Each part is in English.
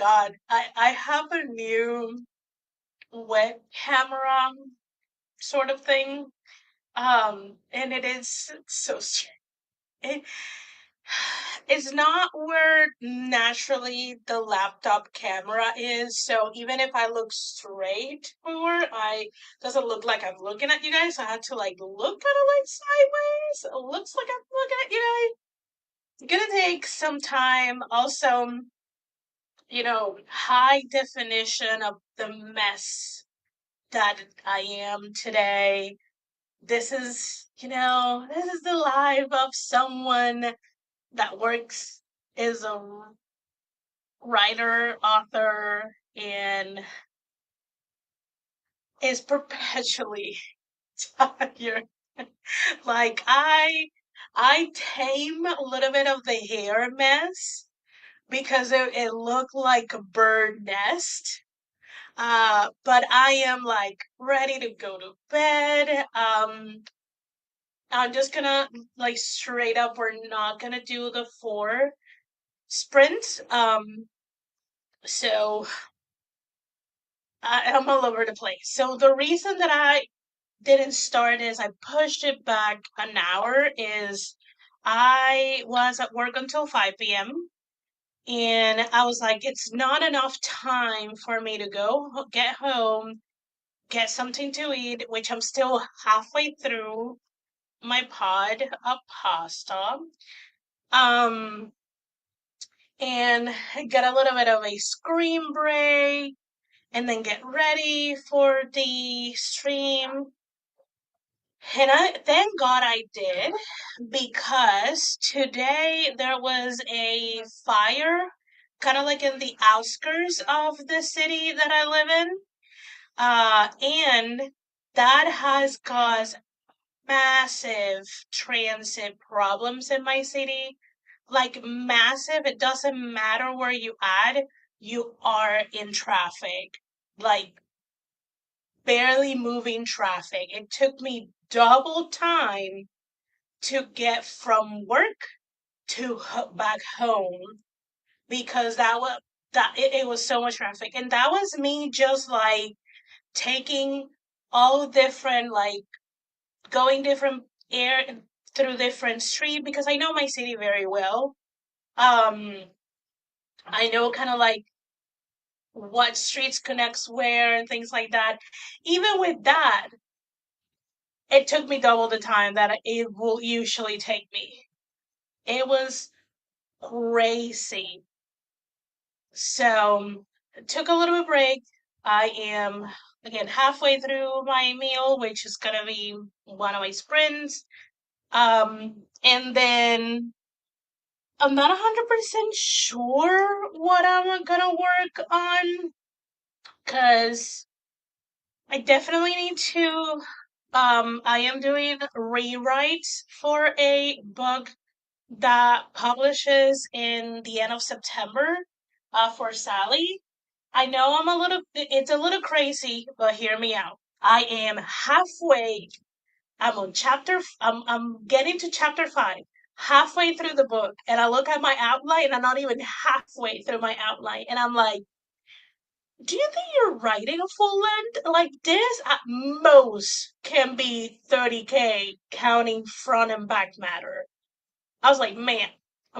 God, I have a new web camera sort of thing. And it is so strange. It, it's not where naturally the laptop camera is. So even if I look straight forward, I doesn't look like I'm looking at you guys. I had to like look kind of like sideways. It looks like I'm looking at you guys. Gonna take some time. Also, high definition of the mess that I am today. This is the life of someone that works as a writer, author, and is perpetually tired. Like I tame a little bit of the hair mess because it looked like a bird nest. But I am like ready to go to bed. I'm just gonna like straight up, we're not gonna do the 4 sprints. So I'm all over the place. So the reason that I didn't start is I pushed it back an hour is I was at work until 5 p.m. and I was like, it's not enough time for me to get home, get something to eat, which I'm still halfway through my pod of pasta. Um, and get a little bit of a scream break and then get ready for the stream. And I thank God I did because today there was a fire kind of like in the outskirts of the city that I live in. And that has caused massive transit problems in my city. Like massive, it doesn't matter where you at, you are in traffic. Like barely moving traffic. It took me double time to get from work to back home because it was so much traffic, and that was me just like taking all different like going different air through different street because I know my city very well. Um, I know kind of like what streets connects where and things like that. Even with that, it took me double the time that it will usually take me. It was crazy. So, took a little bit break. I am again halfway through my meal, which is gonna be one of my sprints. And then I'm not 100% sure what I'm gonna work on because I definitely need to. I am doing rewrites for a book that publishes in the end of September for Sally. I know it's a little crazy, but hear me out. I am halfway, I'm getting to chapter 5, halfway through the book, and I look at my outline and I'm not even halfway through my outline. And I'm like, do you think you're writing a full length? Like this at most can be 30K counting front and back matter. I was like, man,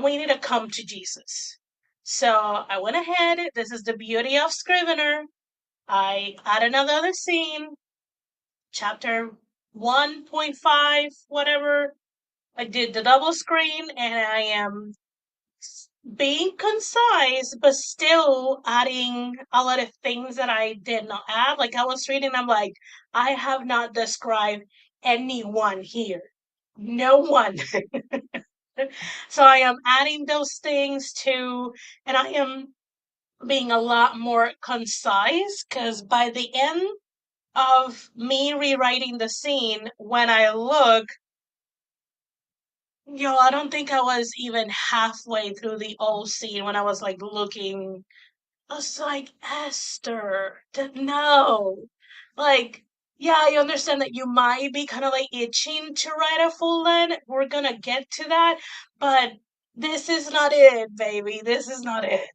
we need to come to Jesus. So I went ahead. This is the beauty of Scrivener. I add another scene, chapter 1.5, whatever. I did the double screen and I am being concise, but still adding a lot of things that I did not add. Like I was reading, I'm like, I have not described anyone here. No one. So I am adding those things too, and I am being a lot more concise because by the end of me rewriting the scene, when I look, I don't think I was even halfway through the old scene when I was like looking. I was like, Esther, no. Like, yeah, I understand that you might be kind of like itching to write a full length. We're gonna get to that. But This is not it, baby. This is not it.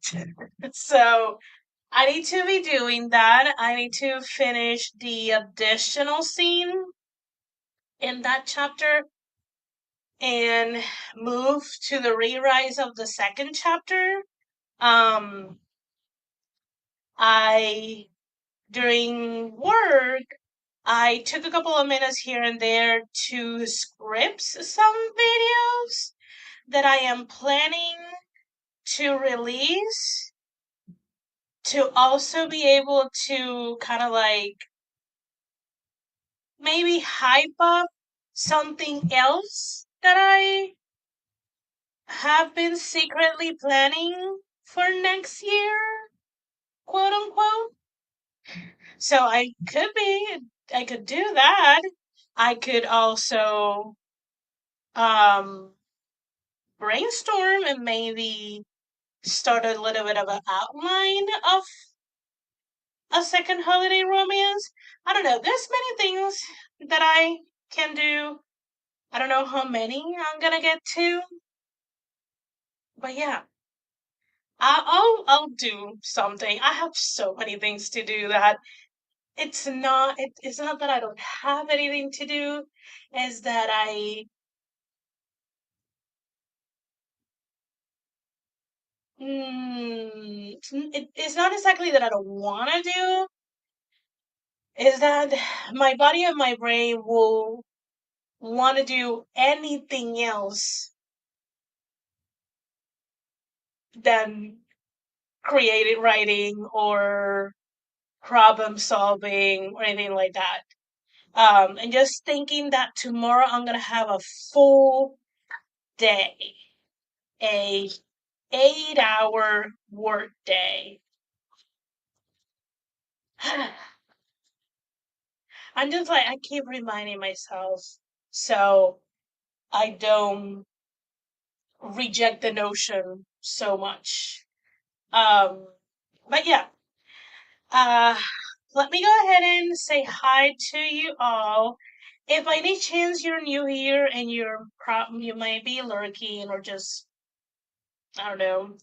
So I need to be doing that. I need to finish the additional scene in that chapter and move to the rewrite of the second chapter. Um, I, during work, I took a couple of minutes here and there to script some videos that I am planning to release to also be able to kind of like maybe hype up something else that I have been secretly planning for next year, quote unquote. So I could do that. I could also um brainstorm and maybe start a little bit of an outline of a second holiday romance. I don't know. There's many things that I can do. I don't know how many I'm gonna get to, but yeah, I'll do something. I have so many things to do that it's not that I don't have anything to do. Is that it's not exactly that I don't want to do. Is that my body and my brain will want to do anything else than creative writing or problem solving or anything like that. And just thinking that tomorrow I'm gonna have a full day, a 8 hour work day. I'm just like I keep reminding myself so I don't reject the notion so much. Um, but yeah, uh, let me go ahead and say hi to you all. If by any chance you're new here and you might be lurking or just I don't know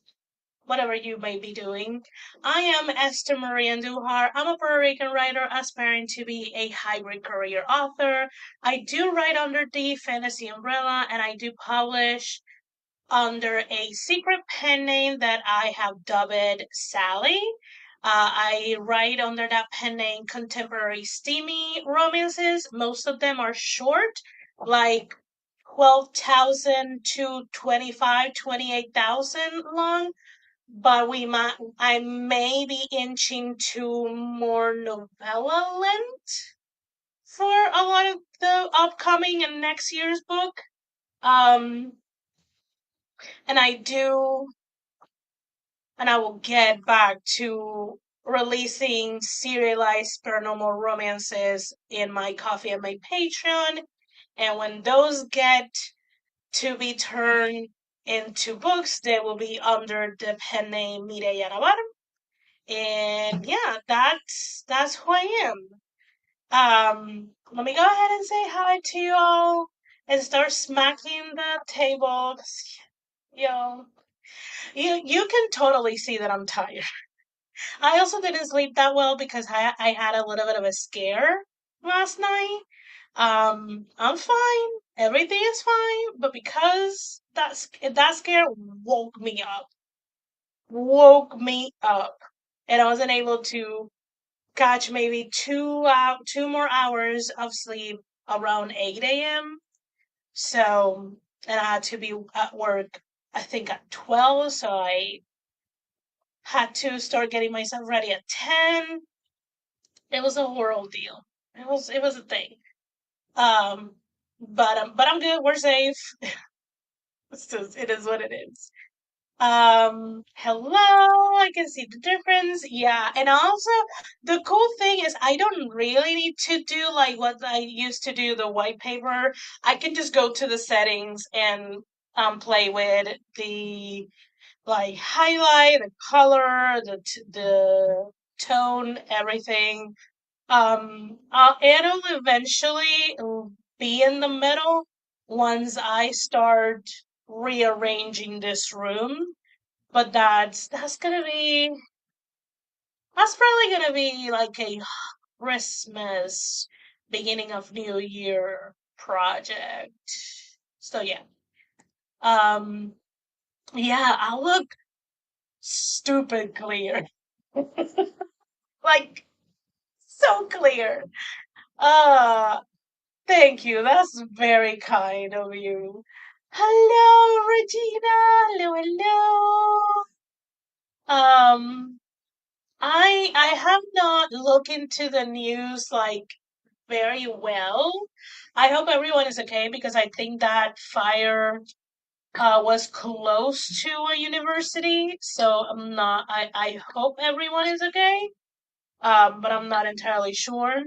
whatever you may be doing, I am Esther Marie Andujar. I'm a Puerto Rican writer aspiring to be a hybrid career author. I do write under the fantasy umbrella and I do publish under a secret pen name that I have dubbed Sally. I write under that pen name contemporary steamy romances. Most of them are short, like 12,000 to 28,000 long, but I may be inching to more novella length for a lot of the upcoming and next year's book. Um, and I will get back to releasing serialized paranormal romances in my Coffee and my Patreon. And when those get to be turned into books, they will be under the pen name Mireya Navarro. And yeah, that's who I am. Let me go ahead and say hi to you all and start smacking the table. Yo, you can totally see that I'm tired. I also didn't sleep that well because I had a little bit of a scare last night. I'm fine. Everything is fine, but because that scare woke me up, and I wasn't able to catch maybe 2 more hours of sleep around 8 a.m. So, and I had to be at work, I think at 12, so I had to start getting myself ready at 10. It was a whole ordeal. It was a thing. Um, but I'm good. We're safe. It is what it is. Hello. I can see the difference. Yeah, and also the cool thing is I don't really need to do like what I used to do the white paper. I can just go to the settings and play with the like highlight, the color, the tone, everything. It'll eventually be in the middle once I start. rearranging this room, but that's probably gonna be like a Christmas, beginning of New Year project. So yeah. Um yeah, I look stupid clear. Like so clear. Uh Thank you. That's very kind of you. Hello, Regina. Hello, hello. Um, I have not looked into the news like very well. I hope everyone is okay because I think that fire was close to a university, so I hope everyone is okay. But I'm not entirely sure.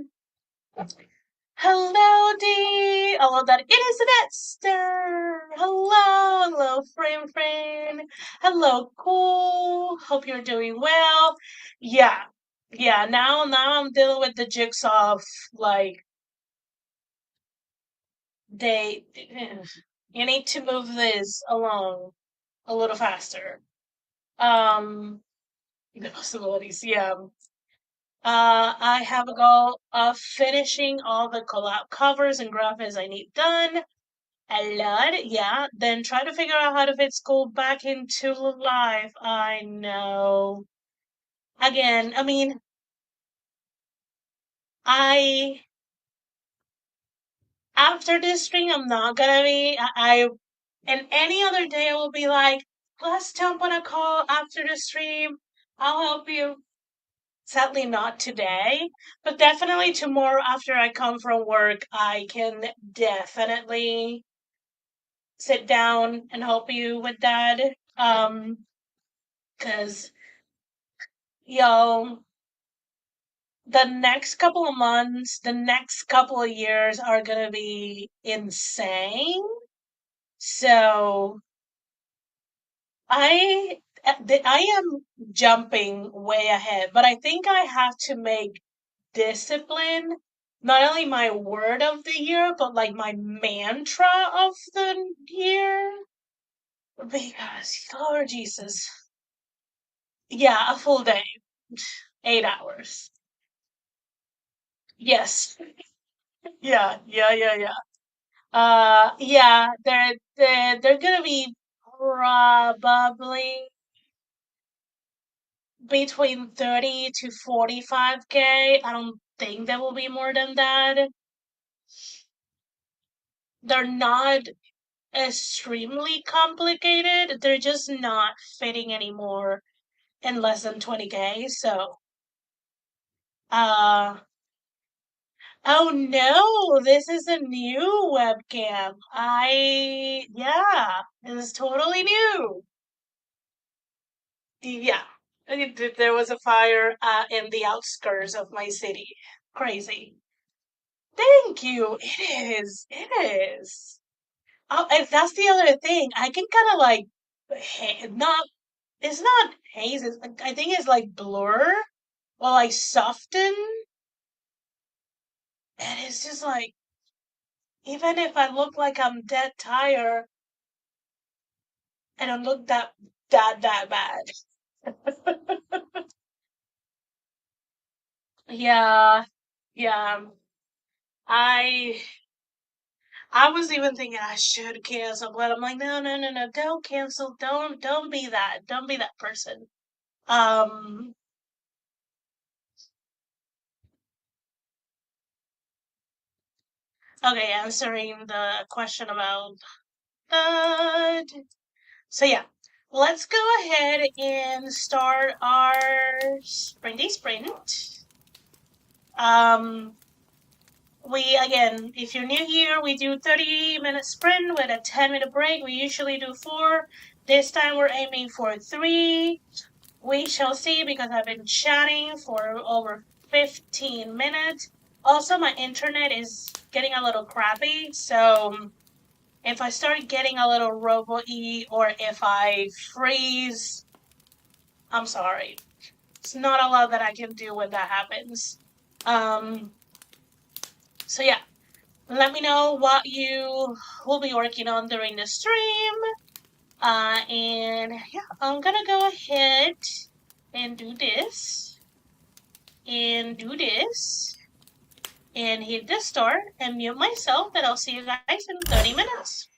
Hello, Dee. I love that. It is Esther. Hello, hello, friend. Hello, cool. Hope you're doing well. Yeah, yeah. Now I'm dealing with the jigsaw of like they. You need to move this along a little faster. Um, the possibilities. Yeah. I have a goal of finishing all the collab covers and graphics I need done. A lot, yeah. Then try to figure out how to fit school back into life. I know. Again, I mean, I after this stream, I'm not gonna be. And any other day, I will be like, let's jump on a call after the stream. I'll help you. Sadly, not today, but definitely tomorrow after I come from work, I can definitely sit down and help you with that. Because yo, the next couple of months, the next couple of years are gonna be insane. So I am jumping way ahead, but I think I have to make discipline not only my word of the year, but like my mantra of the year. Because Lord Jesus, yeah, a full day, 8 hours. Yes, yeah. Yeah, they're gonna be probably between 30 to 45K. I don't think there will be more than that. They're not extremely complicated. They're just not fitting anymore in less than 20K. So, uh, oh no, this is a new webcam. Yeah, this is totally new. Yeah, there was a fire in the outskirts of my city. Crazy. Thank you. It is. Oh, and that's the other thing. I can kind of like, not, it's not haze. I think it's like blur or like soften. And it's just like, even if I look like I'm dead tired, I don't look that bad. Yeah, yeah. I I was even thinking I should cancel, but I'm like, no, don't cancel. Don't be that. Don't be that person. Um, okay, answering the question about that. So yeah, let's go ahead and start our sprinty sprint. Um, we again, if you're new here, we do 30-minute sprint with a 10-minute break. We usually do 4. This time we're aiming for 3. We shall see because I've been chatting for over 15 minutes. Also, my internet is getting a little crappy, so if I start getting a little robo-y or if I freeze, I'm sorry. It's not a lot that I can do when that happens. Um, so yeah, let me know what you will be working on during the stream. And yeah, I'm gonna go ahead and do this and do this and hit the start and mute myself, and I'll see you guys in 30 minutes.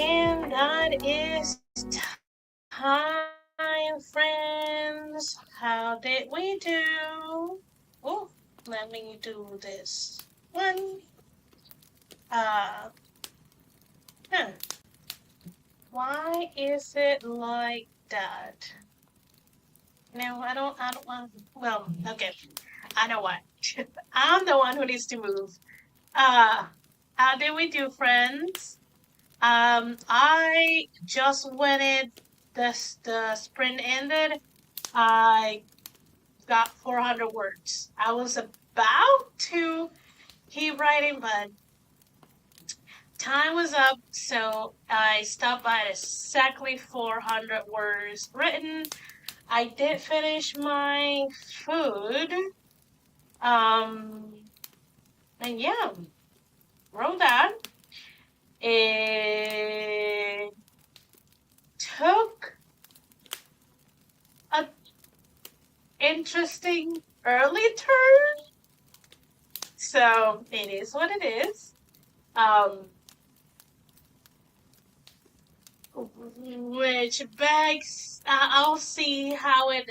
And that is time, friends. How did we do? Oh, let me do this one. Huh. Why is it like that? No, I don't want, well, okay. I know what. I'm the one who needs to move. Uh, how did we do, friends? I just when the sprint ended, I got 400 words. I was about to keep writing, but time was up, so I stopped by exactly 400 words written. I did finish my food. Um, and yeah, wrote that. It took a interesting early turn, so it is what it is. Which begs, I'll see where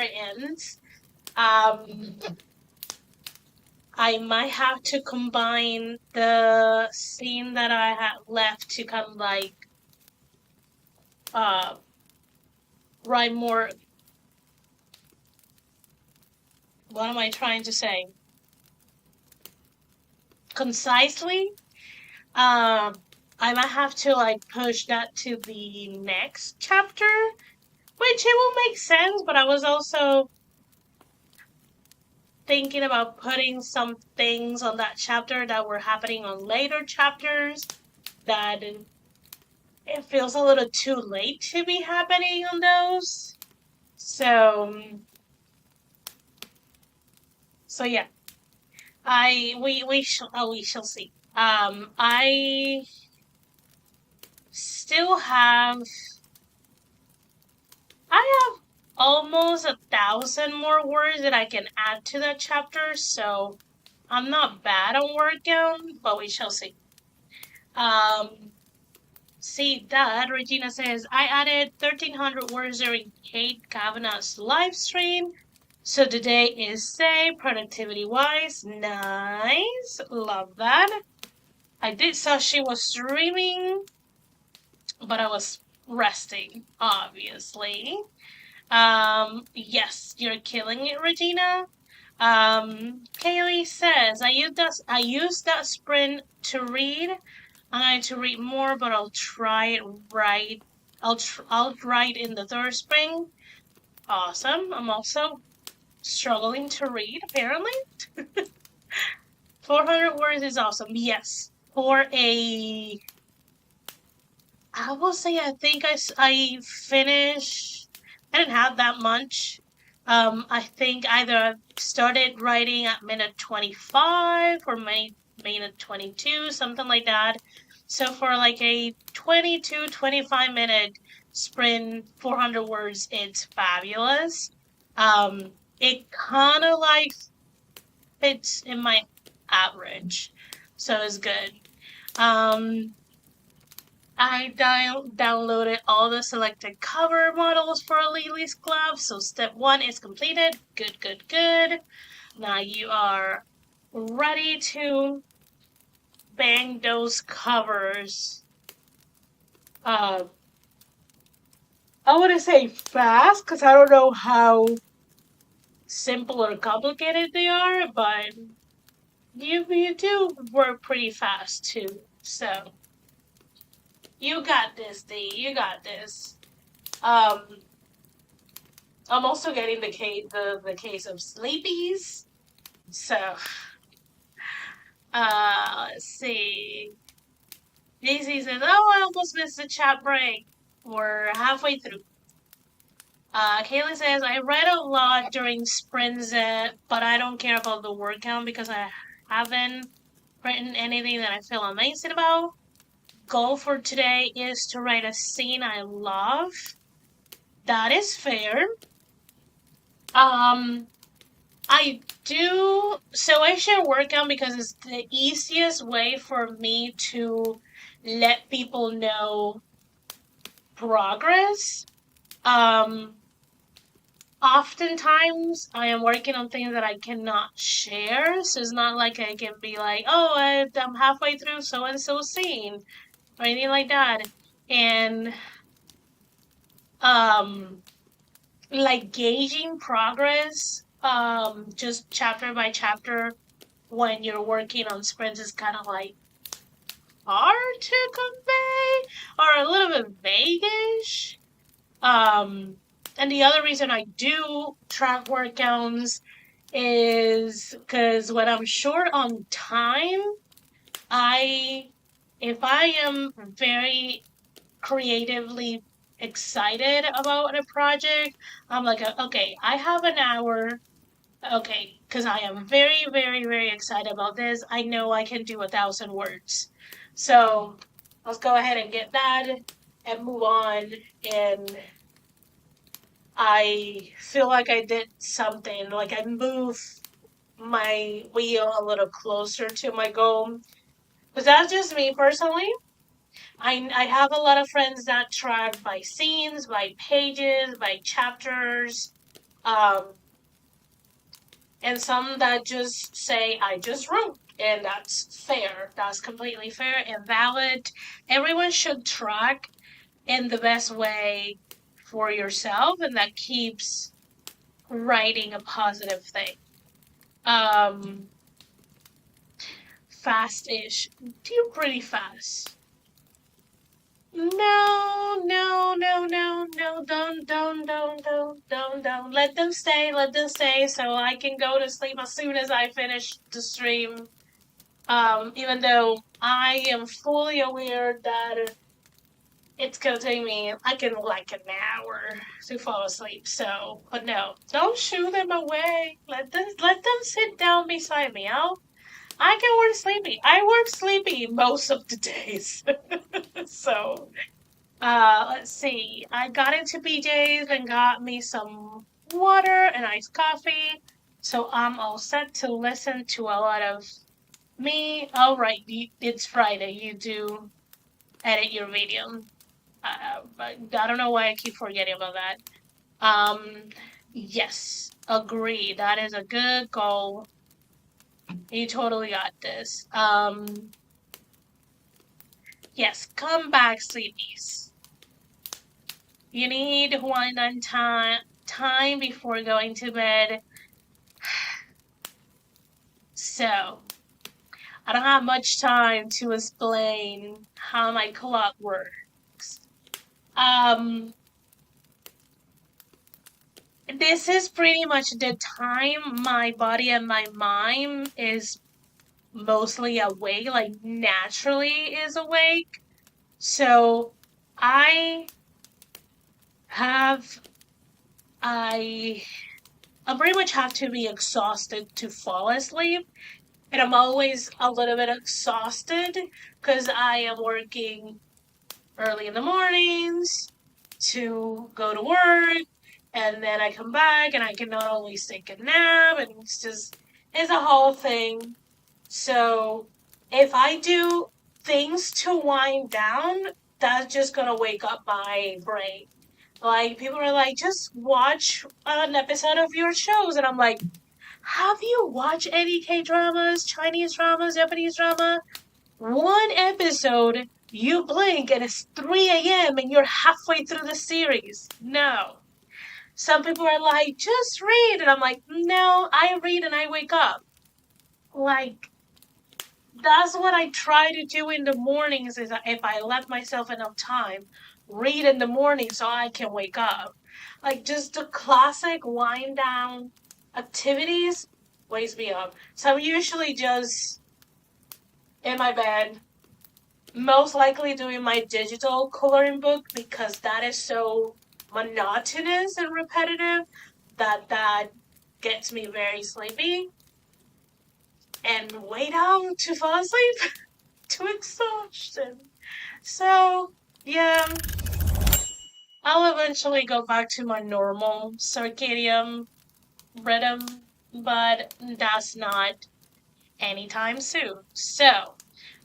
it ends. I might have to combine the scene that I had left to kind of like uh write more. What am I trying to say? Concisely. I might have to like push that to the next chapter, which it will make sense. But I was also thinking about putting some things on that chapter that were happening on later chapters that it feels a little too late to be happening on those. So yeah, we shall see. I still have I have almost 1,000 more words that I can add to that chapter, so I'm not bad on word count, but we shall see. See that Regina says I added 1,300 words during Kate Kavanaugh's live stream. So today is say productivity wise. Nice. Love that. I did saw she was streaming, but I was resting, obviously. Yes, you're killing it, Regina. Kaylee says I used that sprint to read. I'm going to read more, but I'll try it right. I'll write in the third spring. Awesome. I'm also struggling to read, apparently. 400 words is awesome. Yes. For a, I will say, I think I finished, I didn't have that much. I think either started writing at minute 25 or minute 22, something like that. So for like a 22, 25-minute sprint, 400 words, it's fabulous. It kind of like fits in my average, so it's good. I downloaded all the selected cover models for Lily's Club, so step 1 is completed. Good, good, good. Now you are ready to bang those covers. I want to say fast, because I don't know how simple or complicated they are, but you do work pretty fast too, so you got this, D. You got this. I'm also getting the case of sleepies. So let's see. Daisy says, "Oh, I almost missed the chat break. We're halfway through." Kaylee says, "I read a lot during sprints, but I don't care about the word count because I haven't written anything that I feel amazing about. Goal for today is to write a scene I love." That is fair. I do, so I share word count because it's the easiest way for me to let people know progress. Um, Oftentimes I am working on things that I cannot share, so it's not like I can be like, oh, I'm halfway through so and so scene or anything like that. And um, like gauging progress, just chapter by chapter when you're working on sprints is kind of like hard to convey or a little bit vaguish. Um, and the other reason I do track workouts is because when I'm short on time, I, if I am very creatively excited about a project, I'm like, okay, I have an hour. Okay, because I am very, very, very excited about this. I know I can do 1,000 words. So let's go ahead and get that and move on. And I feel like I did something, like I moved my wheel a little closer to my goal. But that's just me personally. I have a lot of friends that track by scenes, by pages, by chapters, um, and some that just say, I just wrote. And that's fair. That's completely fair and valid. Everyone should track in the best way for yourself, and that keeps writing a positive thing. Um, Fast-ish. You're pretty fast. No, no, no, no, no, don't. Let them stay, so I can go to sleep as soon as I finish the stream. Even though I am fully aware that it's gonna take me, I can like an hour to fall asleep. So, but no, don't shoo them away. Let them sit down beside me. I can work sleepy. I work sleepy most of the days. So, let's see. I got into BJ's and got me some water and iced coffee. So I'm all set to listen to a lot of me. All right, it's Friday. You do edit your video. But I don't know why I keep forgetting about that. Um, yes, agree. That is a good goal. You totally got this. Yes, come back, sleepies. You need one on time before going to bed. So, I don't have much time to explain how my clock works. Um, this is pretty much the time my body and my mind is mostly awake, like naturally is awake. So, I have I I pretty much have to be exhausted to fall asleep. And I'm always a little bit exhausted because I am working early in the mornings to go to work. And then I come back and I can not always take a nap. And it's a whole thing. So if I do things to wind down, that's just going to wake up my brain. Like, people are like, just watch an episode of your shows. And I'm like, have you watched any K dramas, Chinese dramas, Japanese drama? One episode, you blink and it's 3 a.m. and you're halfway through the series. No. Some people are like, just read. And I'm like, no, I read and I wake up. Like, that's what I try to do in the mornings is if I let myself enough time, read in the morning so I can wake up. Like just the classic wind down activities wakes me up. So I'm usually just in my bed, most likely doing my digital coloring book because that is so monotonous and repetitive that gets me very sleepy and wait out to fall asleep. To exhaustion. So, yeah, I'll eventually go back to my normal circadian rhythm, but that's not anytime soon. So,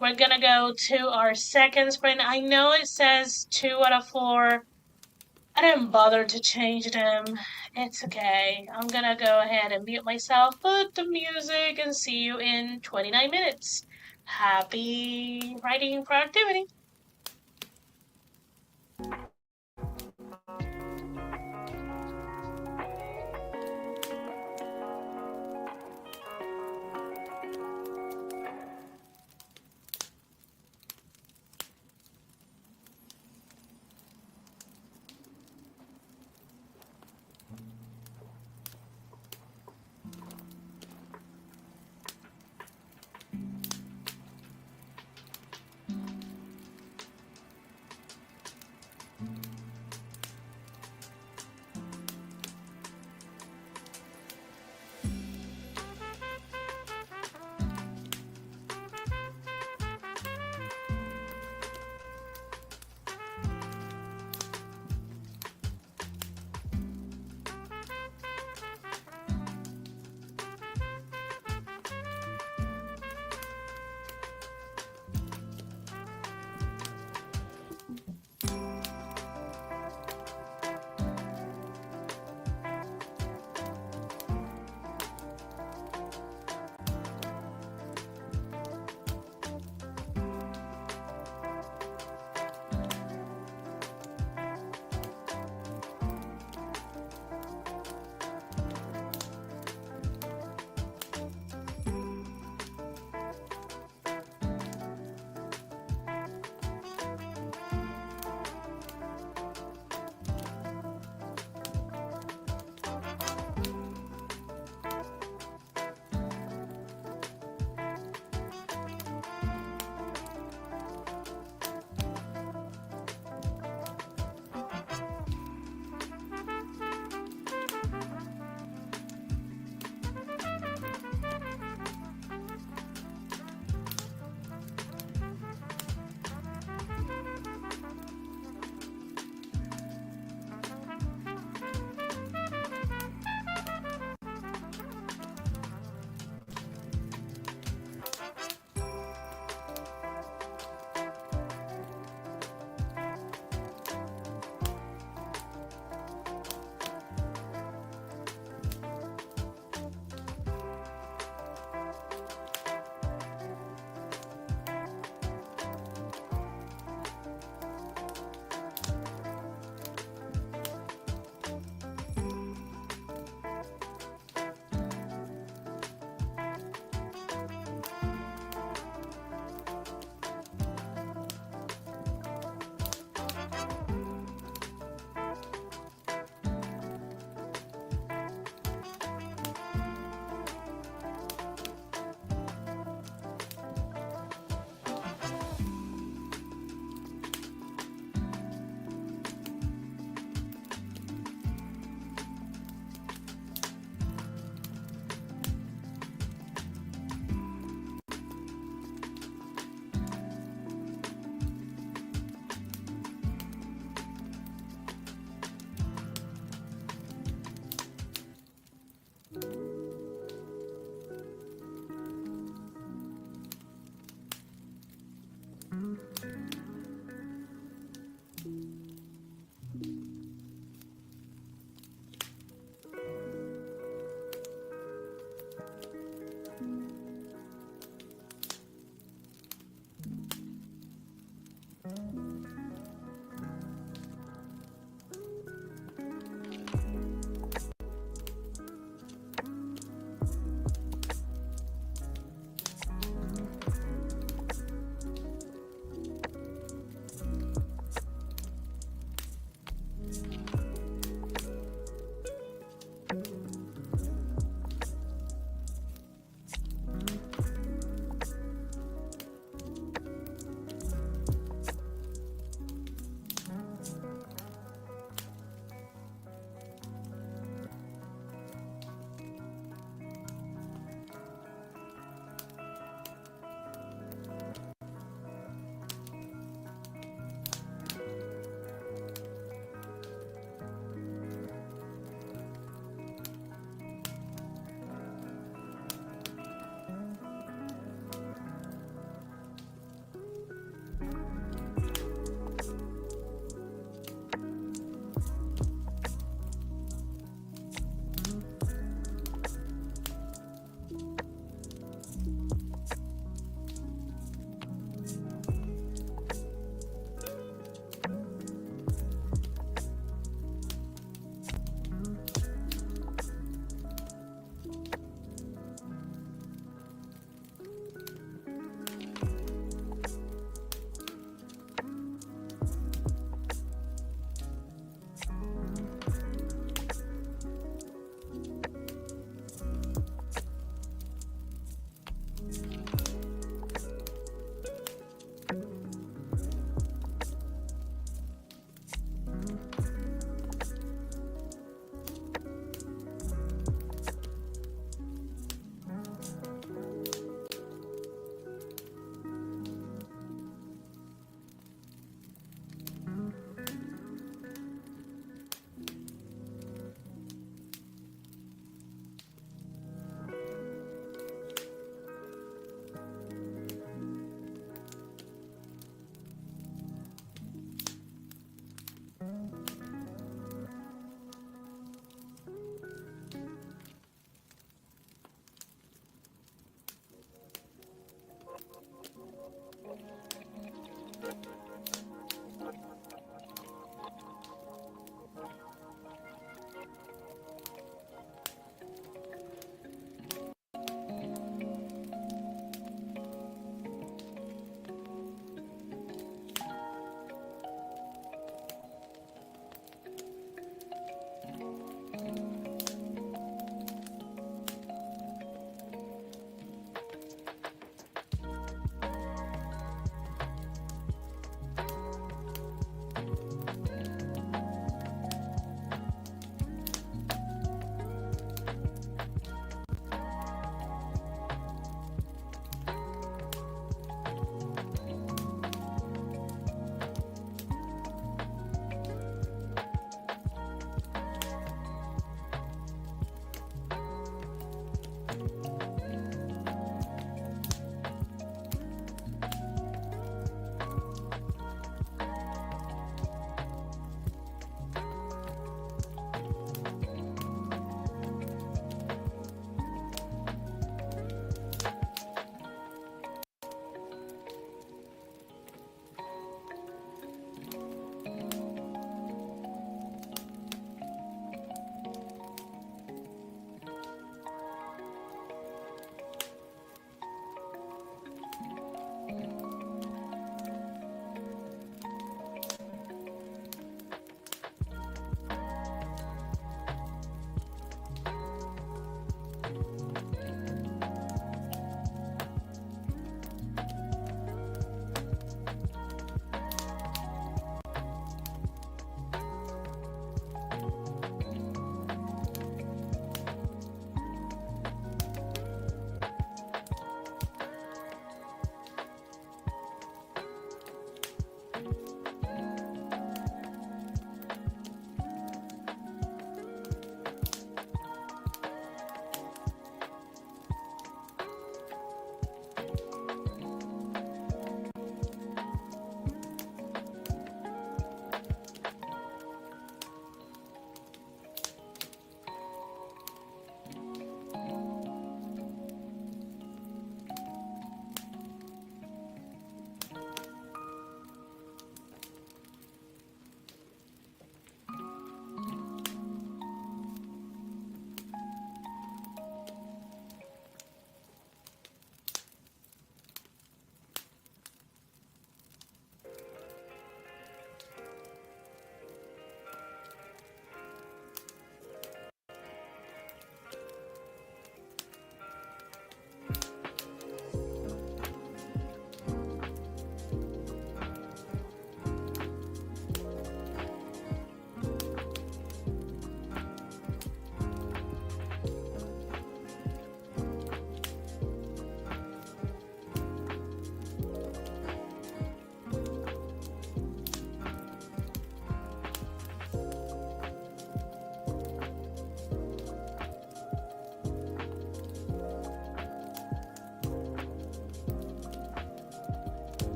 we're gonna go to our second sprint. I know it says 2 out of 4. I didn't bother to change them. It's okay. I'm gonna go ahead and mute myself, put the music, and see you in 29 minutes. Happy writing productivity!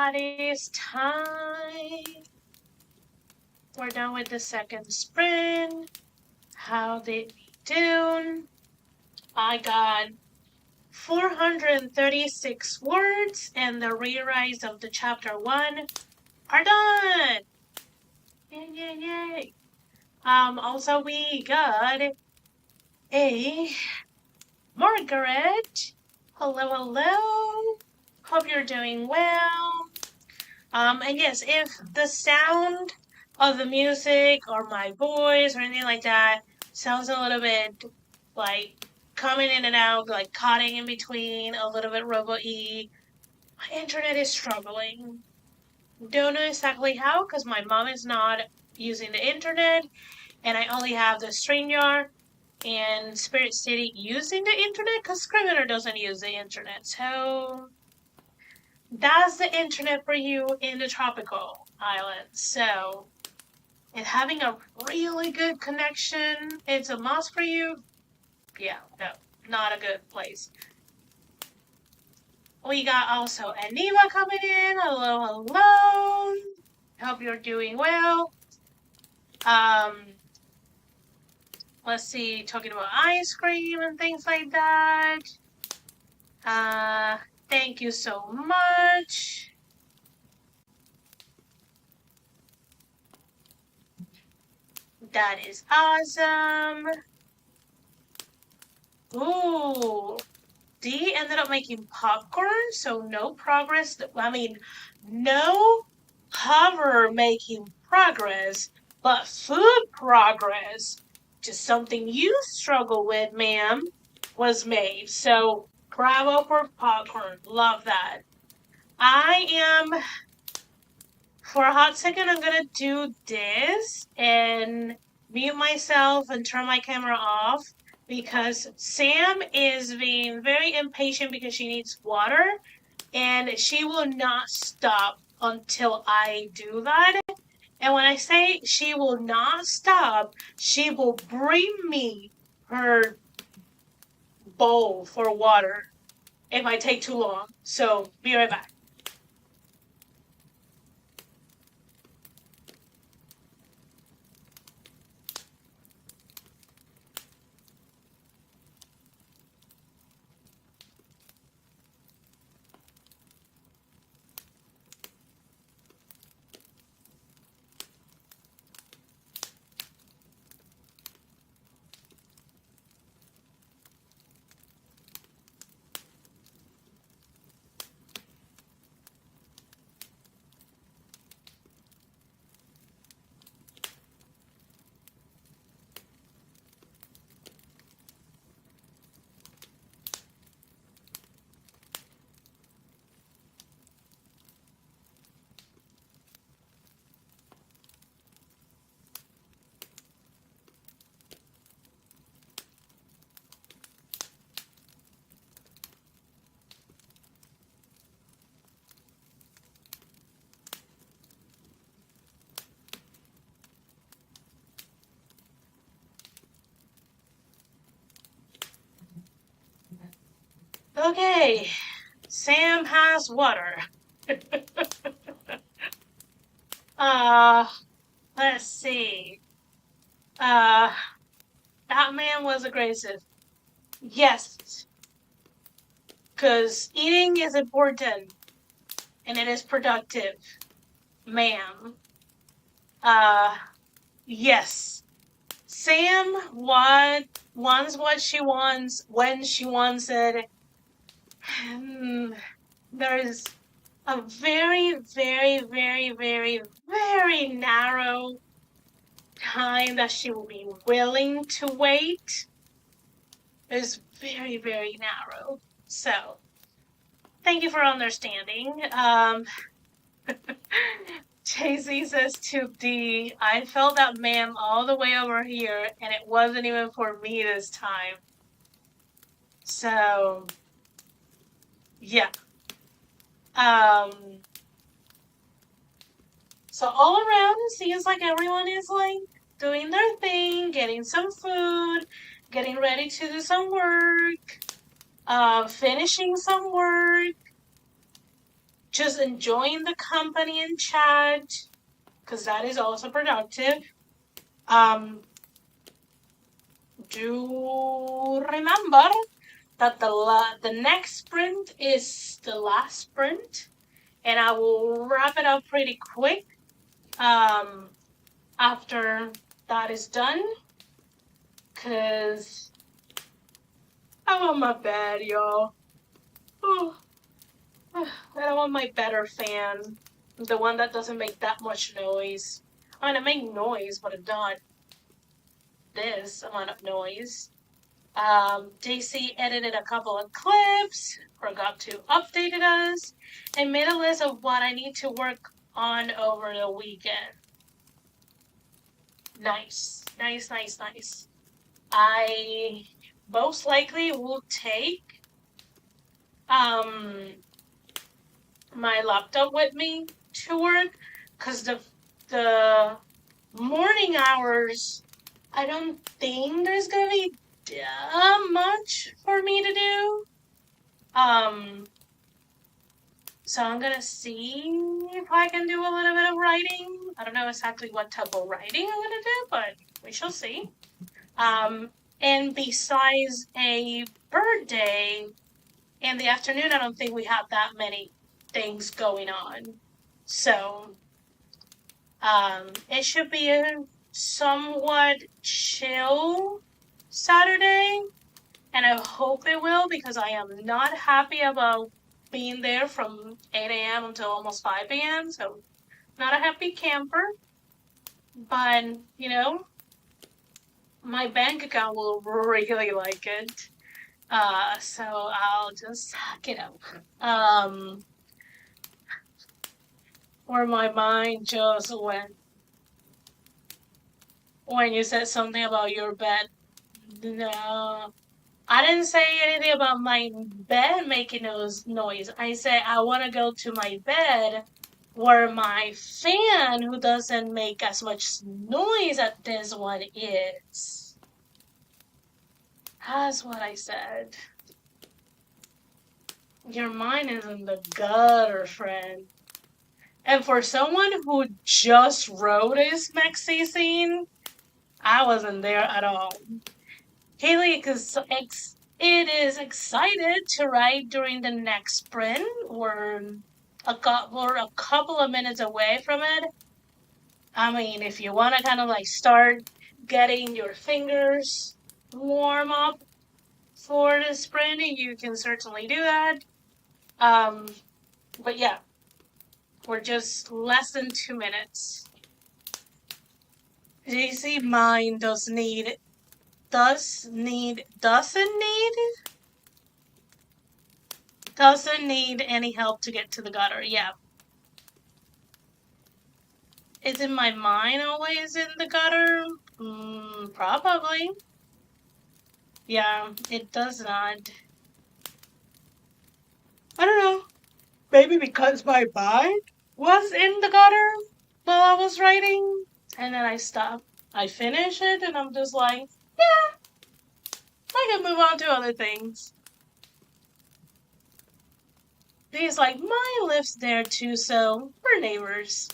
everybody's time. We're done with the second sprint. How did we do? I got 436 words, and the rewrites of the chapter 1 are done. Yay, yay, yay. Also we got a Margaret. Hello, hello. Hope you're doing well. And yes, if the sound of the music or my voice or anything like that sounds a little bit like coming in and out, like cutting in between, a little bit robo-y, my internet is struggling. Don't know exactly how because my mom is not using the internet and I only have the StreamYard and Spirit City using the internet because Scrivener doesn't use the internet. So that's the internet for you in the tropical islands. So, and having a really good connection, it's a must for you. Yeah, no, not a good place. We got also Aniva coming in. Hello, hello. Hope you're doing well. Let's see, talking about ice cream and things like that. Thank you so much. That is awesome. Ooh, D ended up making popcorn, so no progress. I mean, no hover making progress, but food progress, just something you struggle with, ma'am, was made. So bravo for popcorn. Love that. I am, for a hot second, I'm gonna do this and mute myself and turn my camera off because Sam is being very impatient because she needs water and she will not stop until I do that. And when I say she will not stop, she will bring me her bowl for water if I take too long. So be right back. Okay, Sam has water. uh, let's see. That man was aggressive. Yes, because eating is important and it is productive, ma'am. Yes. Sam wants what she wants when she wants it. There's a very, very, very, very, very narrow time that she will be willing to wait. Is very, very narrow. So, thank you for understanding. JC says to D, I felt that ma'am all the way over here, and it wasn't even for me this time. So, yeah. So all around, it seems like everyone is like doing their thing, getting some food, getting ready to do some work, finishing some work, just enjoying the company and chat, because that is also productive. Do remember that the next sprint is the last sprint, and I will wrap it up pretty quick after that is done, because I'm on my bed, y'all. Oh, I don't want my better fan, the one that doesn't make that much noise. I mean, I make noise, but not this amount of noise. Daisy edited a couple of clips, forgot to update us, and made a list of what I need to work on over the weekend. Nice, nice, nice, nice. I most likely will take my laptop with me to work, because the morning hours, I don't think there's gonna be that much for me to do. So I'm gonna see if I can do a little bit of writing. I don't know exactly what type of writing I'm gonna do, but we shall see. And besides a birthday in the afternoon, I don't think we have that many things going on. So it should be a somewhat chill Saturday, and I hope it will, because I am not happy about being there from 8 a.m. until almost 5 a.m. So not a happy camper, but my bank account will really like it. So I'll just where my mind just went when you said something about your bed. No, I didn't say anything about my bed making noise. I said I want to go to my bed where my fan, who doesn't make as much noise as this one, is. That's what I said. Your mind is in the gutter, friend. And for someone who just wrote this maxi scene, I wasn't there at all. Haley it is excited to write during the next sprint. We're a couple of minutes away from it. I mean, if you want to kind of start getting your fingers warm up for the sprint, you can certainly do that. But yeah, we're just less than 2 minutes. JC mine doesn't need any help to get to the gutter. Yeah. Isn't my mind always in the gutter? Probably. Yeah, it does not. I don't know. Maybe because my mind was in the gutter while I was writing, and then I stopped. I finish it, and I'm just like, yeah, I can move on to other things. He's like, mine lives there too, so we're neighbors.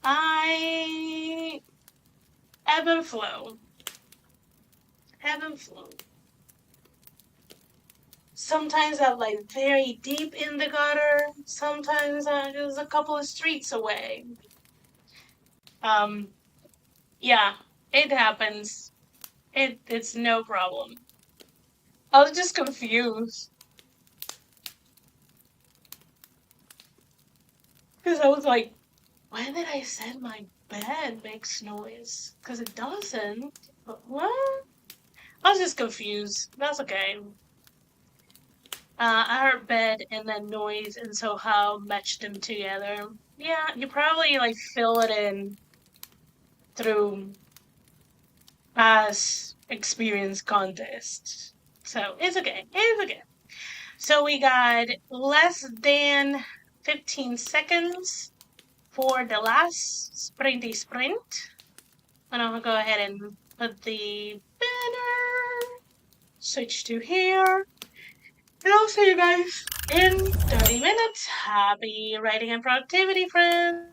I ebb and flow. Ebb and flow. Sometimes I'm very deep in the gutter. Sometimes I'm just a couple of streets away. Yeah, it happens. It's no problem. I was just confused. Because I was like, when did I said my bed makes noise? Because it doesn't. But what? I was just confused. That's okay. I heard bed and then noise, and so how matched them together. Yeah, you probably fill it in through past experience contest. So it's okay. It's okay. So we got less than 15 seconds for the last sprinty sprint. And I'll go ahead and put the banner. Switch to here. And I'll see you guys in 30 minutes. Happy writing and productivity, friends.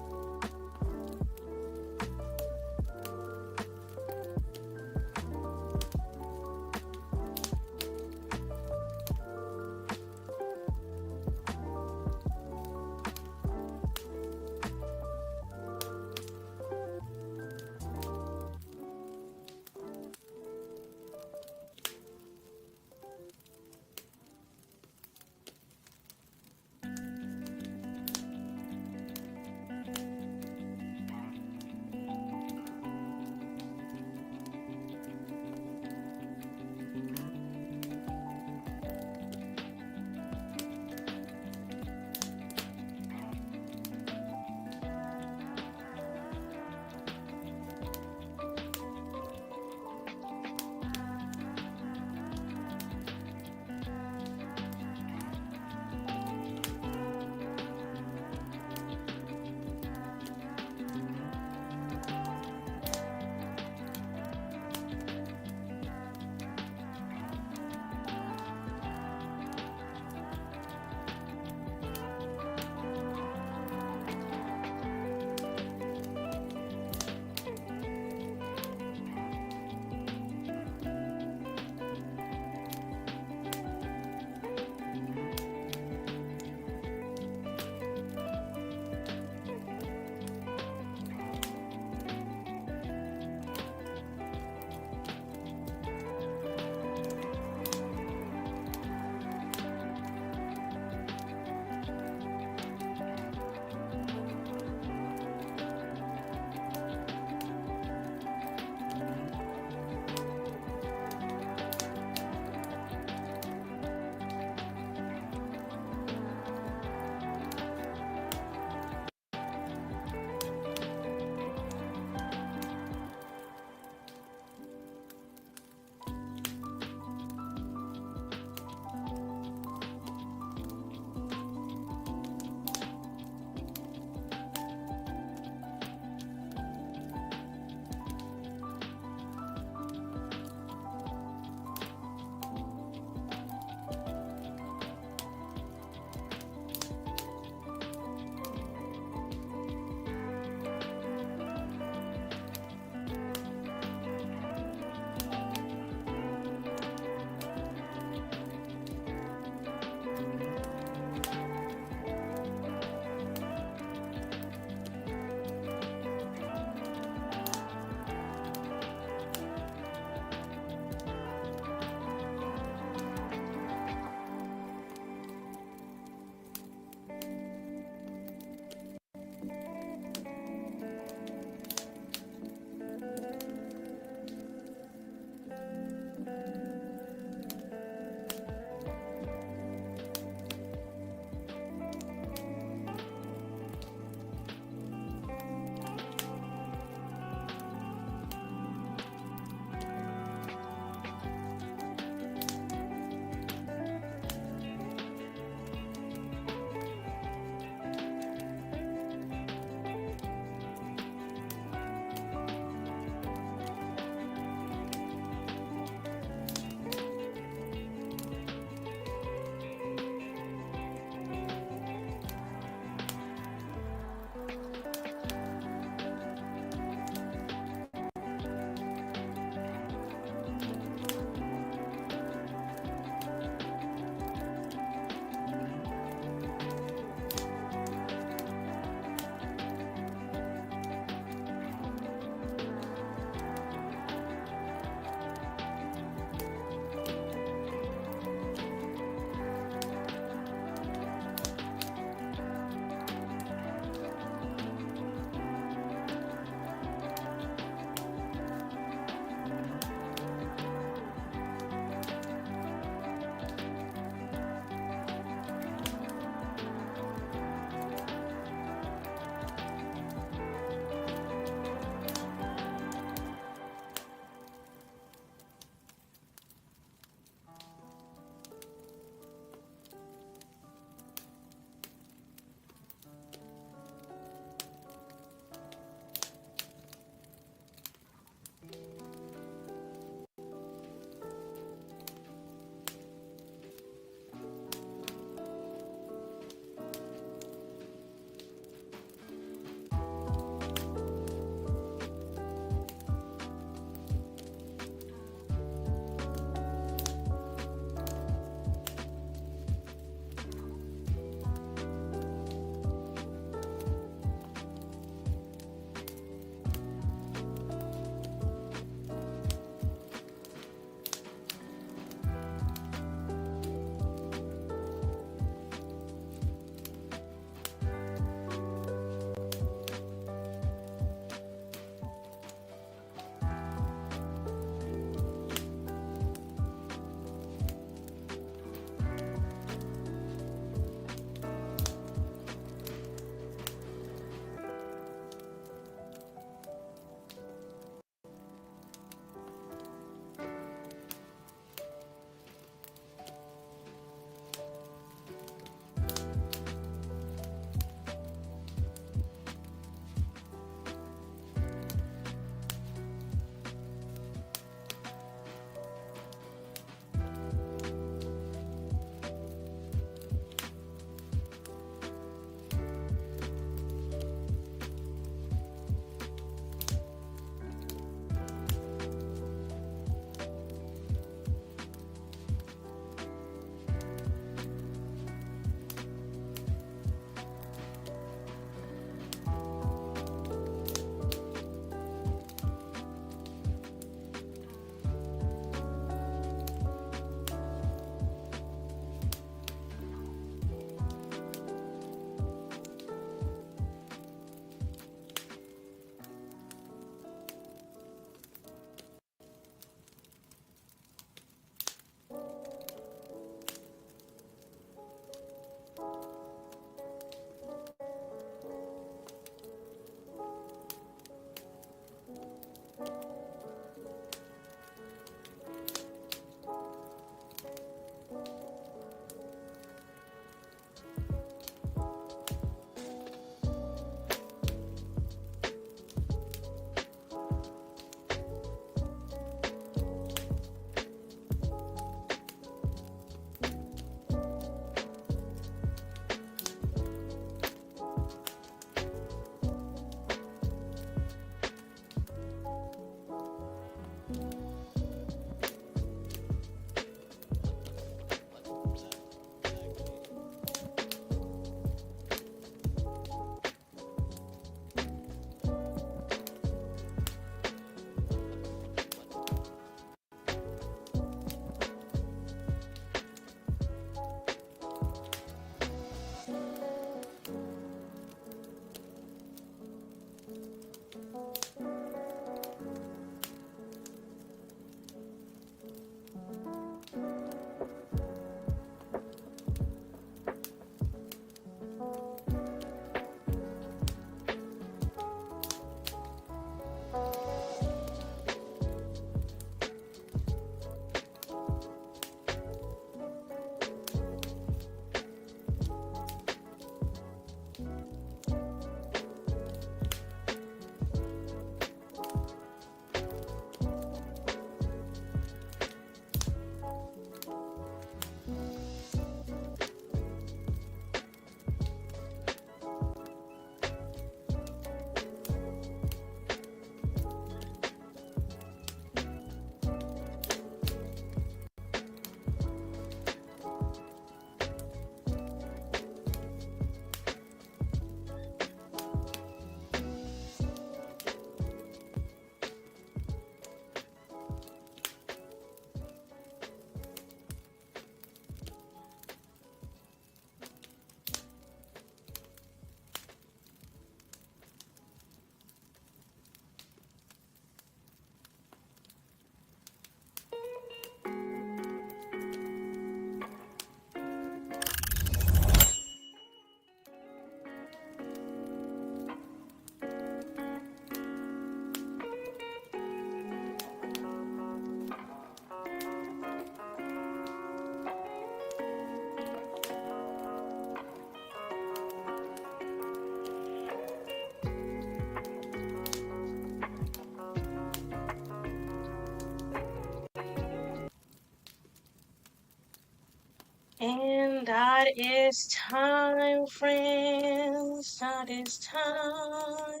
That is time, friends. That is time.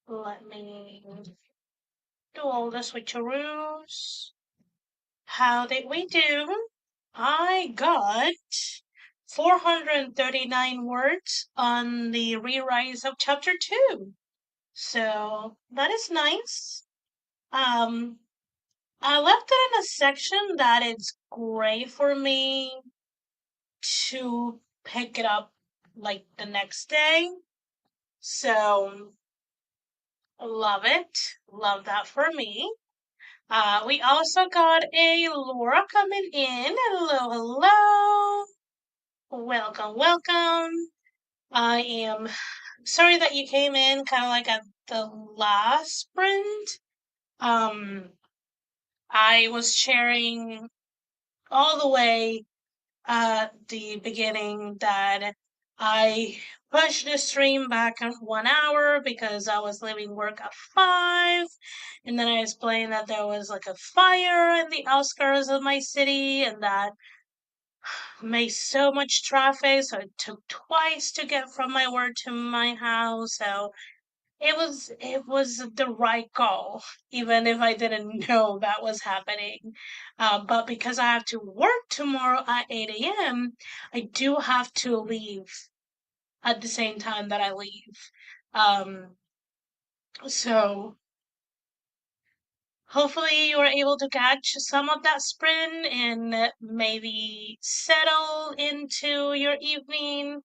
Let me do all the switcheroos. How did we do? I got 439 words on the rewrites of chapter 2. So that is nice. Um, I left it in a section that it's great for me to pick it up like the next day. So love it. Love that for me. We also got a Laura coming in. Hello, hello. Welcome, welcome. I am sorry that you came in kind of like at the last sprint. Um, I was sharing all the way at the beginning that I pushed the stream back 1 hour because I was leaving work at 5. And then I explained that there was like a fire in the outskirts of my city and that made so much traffic. So it took twice to get from my work to my house. So it was the right call, even if I didn't know that was happening. But because I have to work tomorrow at 8 a.m., I do have to leave at the same time that I leave. Um, so hopefully you are able to catch some of that sprint and maybe settle into your evening.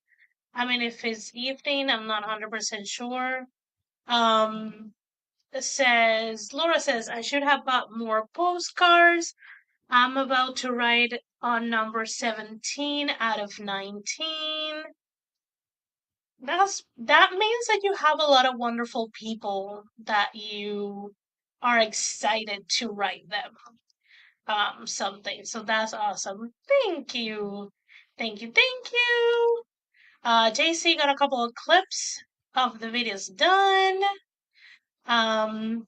I mean, if it's evening, I'm not 100% sure. Um, Laura says, I should have bought more postcards. I'm about to write on number 17 out of 19. That means that you have a lot of wonderful people that you are excited to write them something. So that's awesome. Thank you. Thank you, thank you. JC got a couple of clips of the videos done. Um,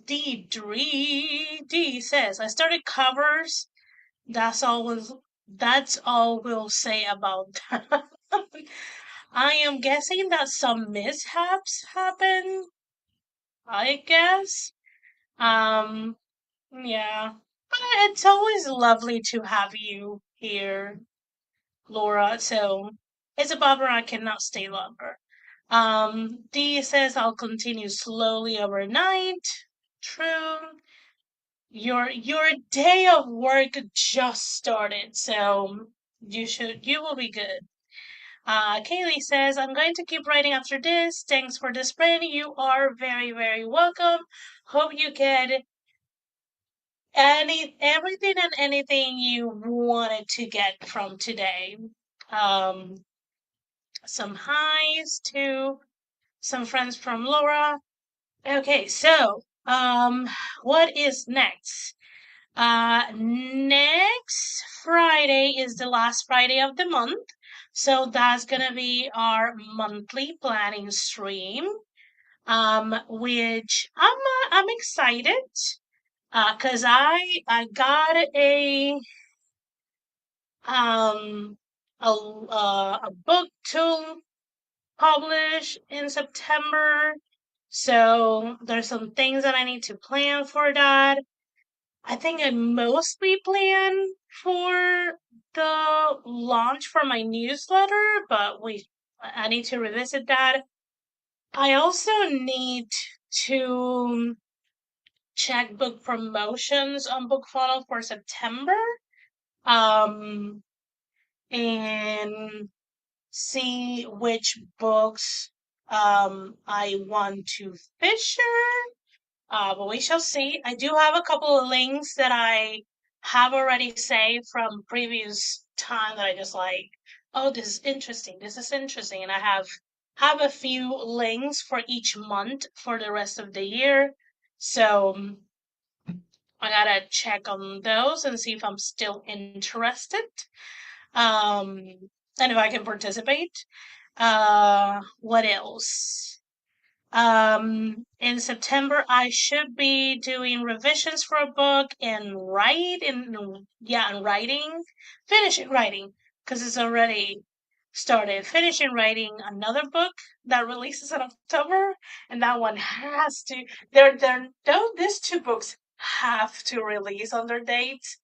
D says, I started covers. That's all we'll say about that. I am guessing that some mishaps happen, I guess. Um, yeah. But it's always lovely to have you here, Laura. So it's a bummer I cannot stay longer. D says I'll continue slowly overnight. True. Your day of work just started, so you will be good. Kaylee says, I'm going to keep writing after this. Thanks for the spread. You are very, very welcome. Hope you get everything and anything you wanted to get from today. Um, some highs to some friends from Laura. Okay, so what is next? Next Friday is the last Friday of the month. So that's gonna be our monthly planning stream. Which I'm excited. Cause I got um a book to publish in September. So there's some things that I need to plan for that. I think I mostly plan for the launch for my newsletter, but I need to revisit that. I also need to check book promotions on Book Funnel for September. Um, and see which books I want to feature. But we shall see. I do have a couple of links that I have already saved from previous time that I just like, oh, this is interesting. This is interesting. And I have a few links for each month for the rest of the year. So I gotta check on those and see if I'm still interested. And if I can participate. What else? In September, I should be doing revisions for a book and and writing, finishing writing, because it's already started. Finishing writing another book that releases in October, and that one has to. These two books have to release on their dates.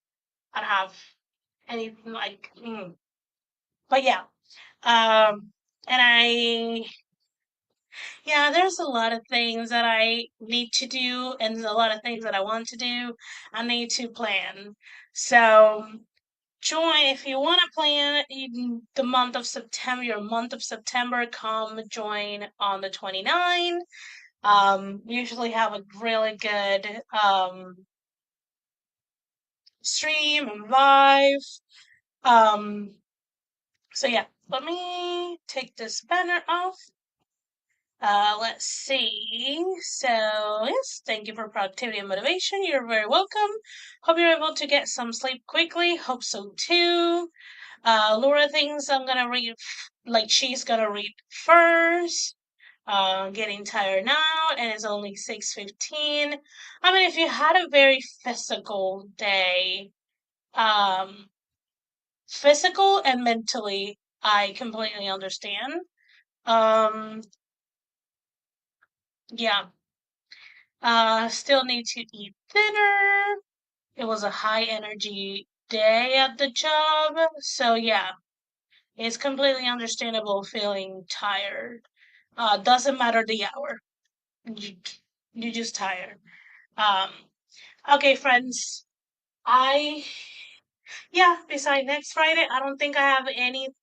I don't have anything like, but yeah. Um, and yeah, there's a lot of things that I need to do and a lot of things that I want to do. I need to plan. So join if you want to plan in the month of September, your month of September, come join on the 29th. Usually have a really good stream and live. Um, so yeah, let me take this banner off. Let's see. So, yes, thank you for productivity and motivation. You're very welcome. Hope you're able to get some sleep quickly. Hope so too. Laura thinks I'm gonna read, like she's gonna read first. Getting tired now, and it's only 6:15. I mean, if you had a very physical day, um, physical and mentally, I completely understand. Um, yeah. Still need to eat dinner. It was a high energy day at the job. So yeah, it's completely understandable feeling tired. Doesn't matter the hour. You, you're just tired. Um, okay, friends. I, yeah, beside next Friday, I don't think I have anything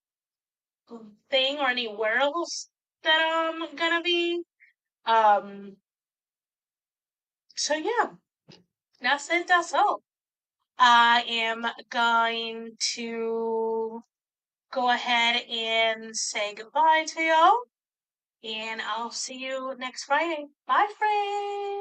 or anywhere else that I'm gonna be. Um, so yeah, that's it. That's all. I am going to go ahead and say goodbye to y'all, and I'll see you next Friday. Bye, friends.